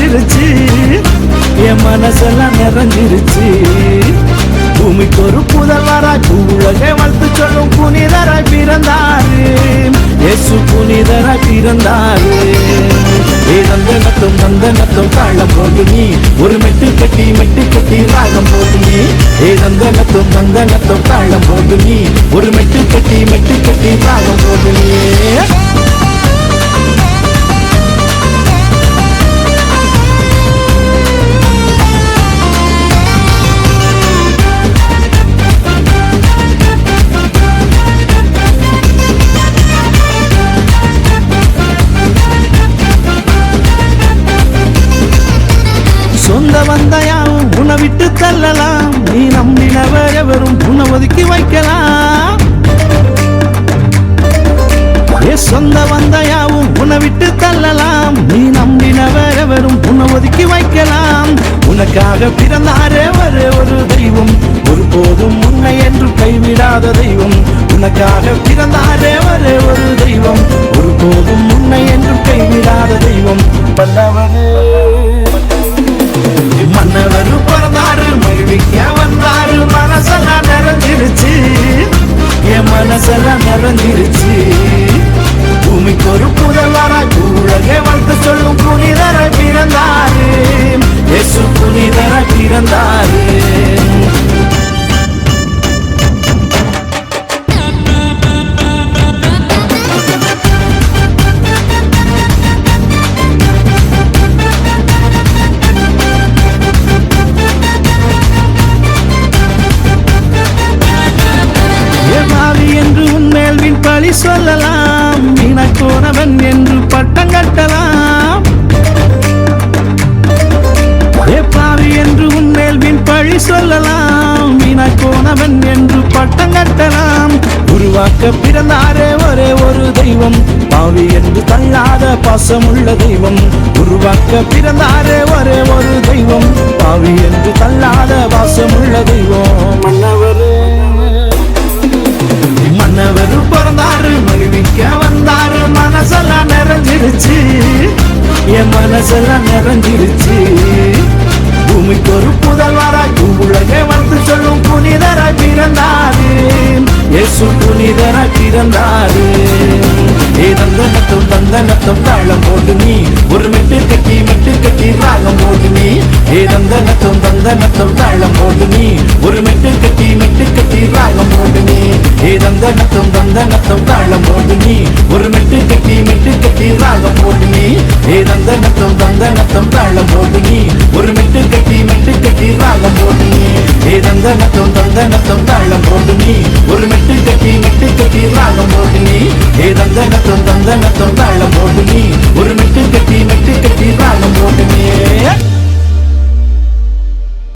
நிறைஞ்சிருச்சு, என் மனசெல்லாம் நிறைஞ்சிருச்சு. பூமிக்கு ஒரு புதல்வராய் பூவுலகை வாழ்த்து சொல்லும் புனிதராய் பிறந்தாரு, இயேசு புனிதராய் பிறந்தாரு. நந்தனத்தும் நந்தனத்தும் தாளம் போடு நீ, ஒரு மெட்டு கட்டி ராகம் போடு நீ. நந்தனத்தும் நந்தனத்தும் தாளம் போடு நீ, ஒரு மெட்டு கட்டி ராகம் போடு நீ. சொந்த வந்தையாவும் உன்னை விட்டு தள்ளலாம், நீ நம்பினவர் எவரும் உன்னை ஒதுக்கி வைக்கலாம். சொந்த வந்தையாவும் உன்னை விட்டு தள்ளலாம், நீ நம்பினவர் எவரும் உன்னை ஒதுக்கி வைக்கலாம். உனக்காக பிறந்தாரே ஒரே ஒரு தெய்வம், ஒருபோதும் உன்னை என்று கைவிடாத தெய்வம். உனக்காக பிறந்தாரே ஒரே ஒரு தெய்வம், ஒருபோதும் உன்னை என்று கைவிடாத தெய்வம். பல்லவரே மன்னவர் பிறந்தாரு, மகிழ்விக்க வந்தாரு, மனசெல்லாம் நிறைஞ்சிருச்சு, என் மனசெல்லாம் நிறைஞ்சிருச்சு. பூமிக்கு ஒரு புதல்வராய் பூவுலகை வாழ்த்து சொல்லும் புனிதராய் பிறந்தாரு, இயேசு புனிதராய் பிறந்தாரு. என்று உன்மேல் வின் பழி சொல்லலாம், வீணாக்கோனவன் என்று பட்டம் கட்டலாம். பாவி என்று உன்மேல் வின் பழி சொல்லலாம், வீணாக்கோனவன் என்று பட்டம் கட்டலாம். உருவாக்க பிறந்தாரே ஒரே ஒரு தெய்வம், பாவி என்று தள்ளாத பாசமுள்ள தெய்வம். உருவாக்க பிறந்தாரே ஒரே ஒரு தெய்வம், பாவி என்று தள்ளாத பாசமுள்ள தெய்வம். மன்னவர் பிறந்தாரு, மகிழ்விக்க வந்தாரு, மனசெல்லாம் நிறைஞ்சிருச்சு, என் மனசெல்லாம் நிறைஞ்சிருச்சு. பூமிக்கு ஒரு புதல்வராய் பூவுலகை வாழ்த்து சொல்லும் புனிதராய் பிறந்தாரு, இயேசு புனிதராய் பிறந்தாரு. நந்தனத்தும் நந்தனத்தும் தாளம் போடு நீ, ஒரு மெட்டு கட்டி ராகம் போடு நீ. நந்தனத்தும் நந்தனத்தும் தாளம் போடு நீ, ஒரு மெட்டு கட்டி ராகம் போடு நீ. நந்தனத்தும் நந்தனத்தும் தாளம் போடு நீ, ஒரு மெட்டு கட்டி ராகம் போடு நீ. நந்தனத்தும் நந்தனத்தும் தாளம் போடு நீ, ஒரு மெட்டு கட்டி ராகம் போடு நீ. நந்தனத்தும் நந்தனத்தும் தாளம் போடு நீ, ஒரு மெட்டு கட்டி ராகம் போடு நீ. நந்தனத்தும் நந்தனத்தும் தாளம்